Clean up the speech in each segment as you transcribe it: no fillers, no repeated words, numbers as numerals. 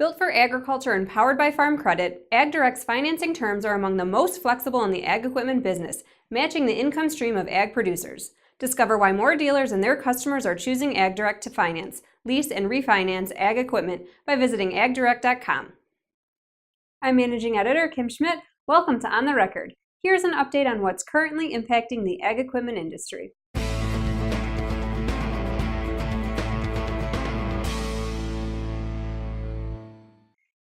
Built for agriculture and powered by Farm Credit, AgDirect's financing terms are among the most flexible in the ag equipment business, matching the income stream of ag producers. Discover why more dealers and their customers are choosing AgDirect to finance, lease, and refinance ag equipment by visiting agdirect.com. I'm Managing Editor Kim Schmidt. Welcome to On the Record. Here's an update on what's currently impacting the ag equipment industry.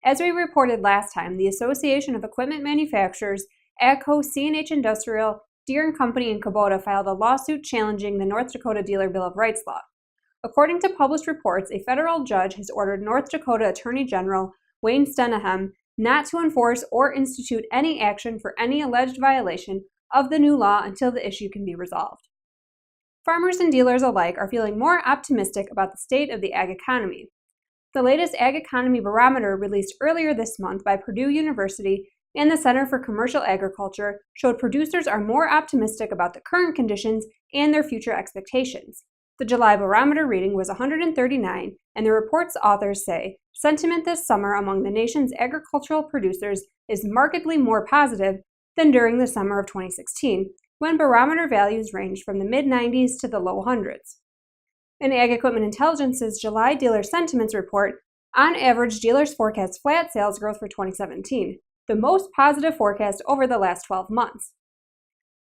As we reported last time, the Association of Equipment Manufacturers, AGCO, CNH Industrial, Deere & Company, and Kubota filed a lawsuit challenging the North Dakota Dealer Bill of Rights law. According to published reports, a federal judge has ordered North Dakota Attorney General Wayne Stenahem not to enforce or institute any action for any alleged violation of the new law until the issue can be resolved. Farmers and dealers alike are feeling more optimistic about the state of the ag economy. The latest Ag Economy Barometer released earlier this month by Purdue University and the Center for Commercial Agriculture showed producers are more optimistic about the current conditions and their future expectations. The July barometer reading was 139, and the report's authors say sentiment this summer among the nation's agricultural producers is markedly more positive than during the summer of 2016, when barometer values ranged from the mid-90s to the low hundreds. In Ag Equipment Intelligence's July Dealer Sentiments Report, on average, dealers forecast flat sales growth for 2017, the most positive forecast over the last 12 months.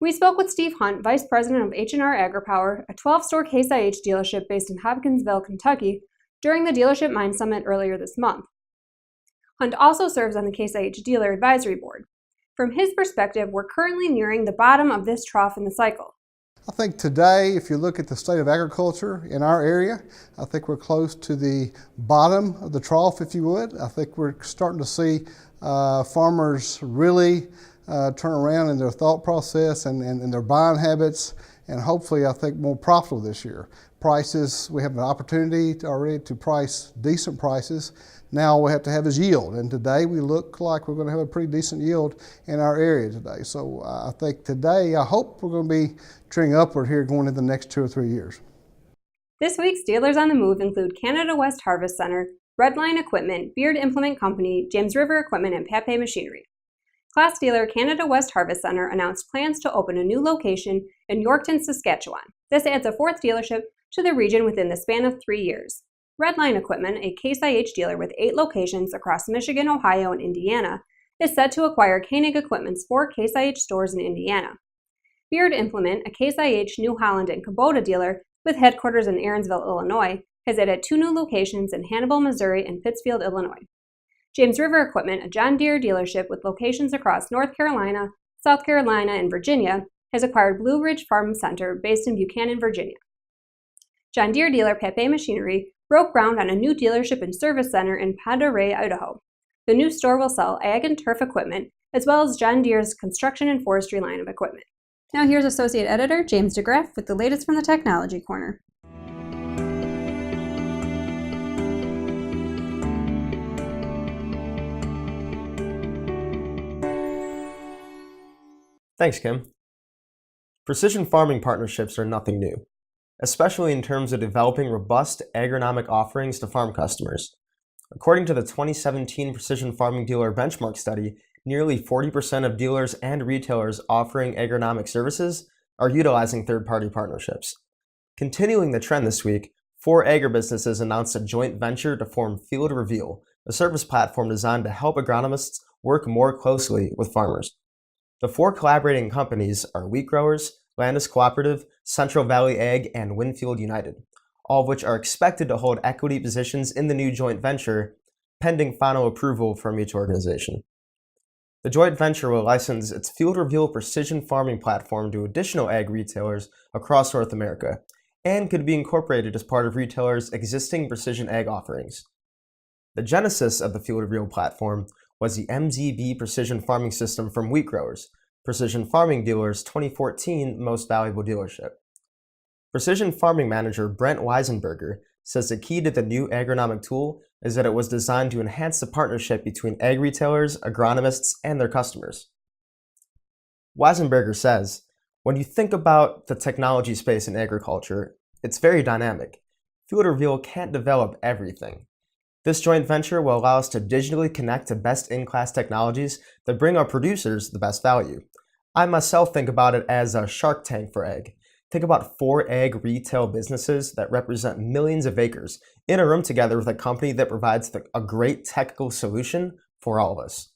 We spoke with Steve Hunt, Vice President of H&R Agri-Power, a 12-store Case IH dealership based in Hopkinsville, Kentucky, during the Dealership Mind Summit earlier this month. Hunt also serves on the Case IH Dealer Advisory Board. From his perspective, we're currently nearing the bottom of this trough in the cycle. I think today, if you look at the state of agriculture in our area, I think we're close to the bottom of the trough, if you would. I think we're starting to see farmers really turn around in their thought process and their buying habits, and hopefully, I think, more profitable this year. Prices, we have an opportunity already to price decent prices. Now we have to have is yield, and today we look like we're going to have a pretty decent yield in our area today. So I think today, I hope we're going to be trending upward here going into the next 2 or 3 years. This week's dealers on the move include Canada West Harvest Center, Redline Equipment, Beard Implement Company, James River Equipment, and Pape Machinery. Class dealer Canada West Harvest Center announced plans to open a new location in Yorkton, Saskatchewan. This adds a fourth dealership to the region within the span of 3 years. Redline Equipment, a Case IH dealer with 8 locations across Michigan, Ohio, and Indiana, is set to acquire Koenig Equipment's 4 Case IH stores in Indiana. Beard Implement, a Case IH New Holland and Kubota dealer with headquarters in Aaronsville, Illinois, has added 2 new locations in Hannibal, Missouri, and Pittsfield, Illinois. James River Equipment, a John Deere dealership with locations across North Carolina, South Carolina, and Virginia, has acquired Blue Ridge Farm Center based in Buchanan, Virginia. John Deere dealer Pape Machinery broke ground on a new dealership and service center in Pend Oreille, Idaho. The new store will sell ag and turf equipment, as well as John Deere's construction and forestry line of equipment. Now here's Associate Editor James DeGraff with the latest from the Technology Corner. Thanks, Kim. Precision farming partnerships are nothing new, especially in terms of developing robust agronomic offerings to farm customers. According to the 2017 Precision Farming Dealer Benchmark Study, nearly 40% of dealers and retailers offering agronomic services are utilizing third-party partnerships. Continuing the trend this week, 4 agribusinesses announced a joint venture to form Field Reveal, a service platform designed to help agronomists work more closely with farmers. The 4 collaborating companies are Wheat Growers, Landis Cooperative, Central Valley Ag, and Winfield United, all of which are expected to hold equity positions in the new joint venture, pending final approval from each organization. The joint venture will license its Field Reveal precision farming platform to additional ag retailers across North America, and could be incorporated as part of retailers' existing precision ag offerings. The genesis of the Field Reveal platform was the MZB Precision Farming System from Wheat Growers, Precision Farming Dealer's 2014 Most Valuable Dealership. Precision Farming Manager Brent Weisenberger says the key to the new agronomic tool is that it was designed to enhance the partnership between ag retailers, agronomists, and their customers. Weisenberger says, when you think about the technology space in agriculture, it's very dynamic. Field Reveal can't develop everything. This joint venture will allow us to digitally connect to best-in-class technologies that bring our producers the best value. I myself think about it as a Shark Tank for ag. Think about 4 ag retail businesses that represent millions of acres in a room together with a company that provides a great technical solution for all of us.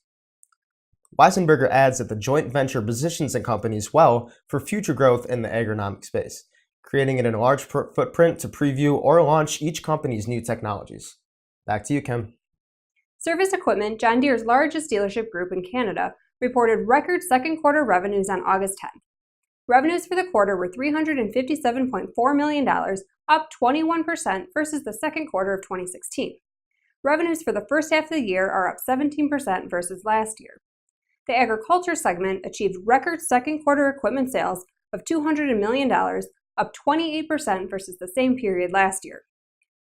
Weisenberger adds that the joint venture positions the companies well for future growth in the agronomic space, creating an enlarged footprint to preview or launch each company's new technologies. Back to you, Kim. Service Equipment, John Deere's largest dealership group in Canada, reported record second quarter revenues on August 10th. Revenues for the quarter were $357.4 million, up 21% versus the second quarter of 2016. Revenues for the first half of the year are up 17% versus last year. The agriculture segment achieved record second quarter equipment sales of $200 million, up 28% versus the same period last year.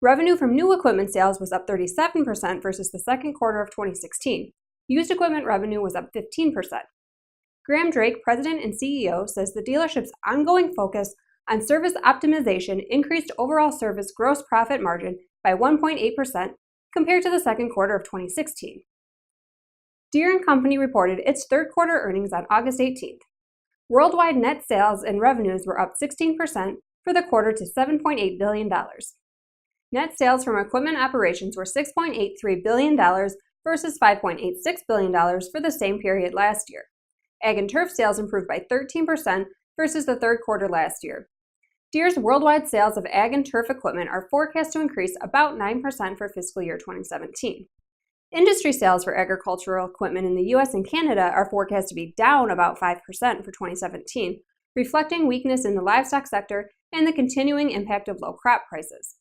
Revenue from new equipment sales was up 37% versus the second quarter of 2016. Used equipment revenue was up 15%. Graham Drake, president and CEO, says the dealership's ongoing focus on service optimization increased overall service gross profit margin by 1.8% compared to the second quarter of 2016. Deere & Company reported its third quarter earnings on August 18th. Worldwide net sales and revenues were up 16% for the quarter to $7.8 billion. Net sales from equipment operations were $6.83 billion versus $5.86 billion for the same period last year. Ag and Turf sales improved by 13% versus the third quarter last year. Deere's worldwide sales of Ag and Turf equipment are forecast to increase about 9% for fiscal year 2017. Industry sales for agricultural equipment in the U.S. and Canada are forecast to be down about 5% for 2017, reflecting weakness in the livestock sector and the continuing impact of low crop prices.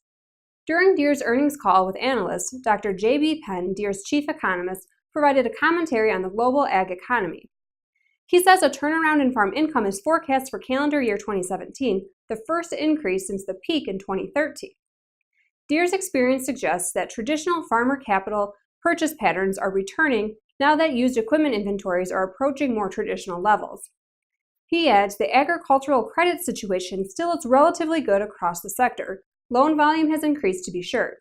During Deere's earnings call with analysts, Dr. J.B. Penn, Deere's chief economist, provided a commentary on the global ag economy. He says a turnaround in farm income is forecast for calendar year 2017, the first increase since the peak in 2013. Deere's experience suggests that traditional farmer capital purchase patterns are returning now that used equipment inventories are approaching more traditional levels. He adds the agricultural credit situation still is relatively good across the sector. Loan volume has increased to be sure.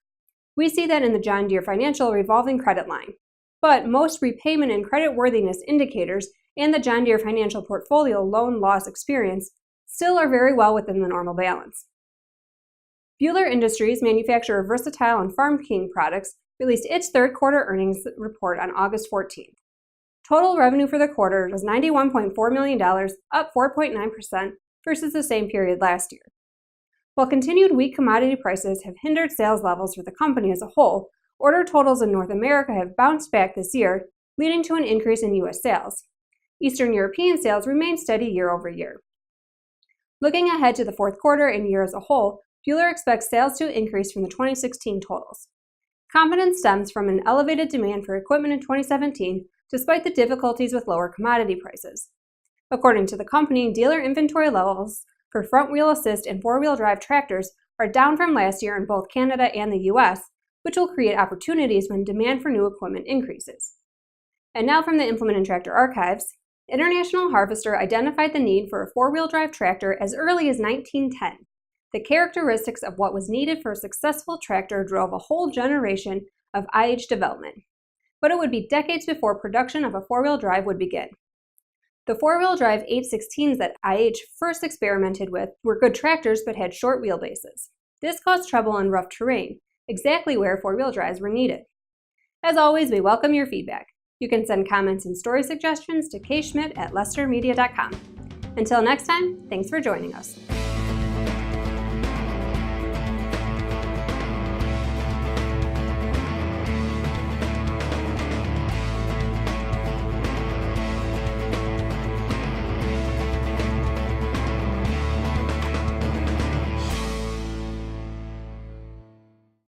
We see that in the John Deere Financial revolving credit line. But most repayment and creditworthiness indicators and the John Deere Financial portfolio loan loss experience still are very well within the normal balance. Buehler Industries, manufacturer of Versatile and Farm King products, released its third quarter earnings report on August 14th. Total revenue for the quarter was $91.4 million, up 4.9% versus the same period last year. While continued weak commodity prices have hindered sales levels for the company as a whole, order totals in North America have bounced back this year, leading to an increase in U.S. sales. Eastern European sales remain steady year over year. Looking ahead to the fourth quarter and year as a whole, Buehler expects sales to increase from the 2016 totals. Confidence stems from an elevated demand for equipment in 2017, despite the difficulties with lower commodity prices. According to the company, dealer inventory levels for front-wheel assist and four-wheel drive tractors are down from last year in both Canada and the U.S., which will create opportunities when demand for new equipment increases. And now from the Implement and Tractor Archives, International Harvester identified the need for a four-wheel drive tractor as early as 1910. The characteristics of what was needed for a successful tractor drove a whole generation of IH development. But it would be decades before production of a four-wheel drive would begin. The four-wheel drive 816s that IH first experimented with were good tractors but had short wheelbases. This caused trouble in rough terrain, exactly where four-wheel drives were needed. As always, we welcome your feedback. You can send comments and story suggestions to kschmidt@lestermedia.com. Until next time, thanks for joining us.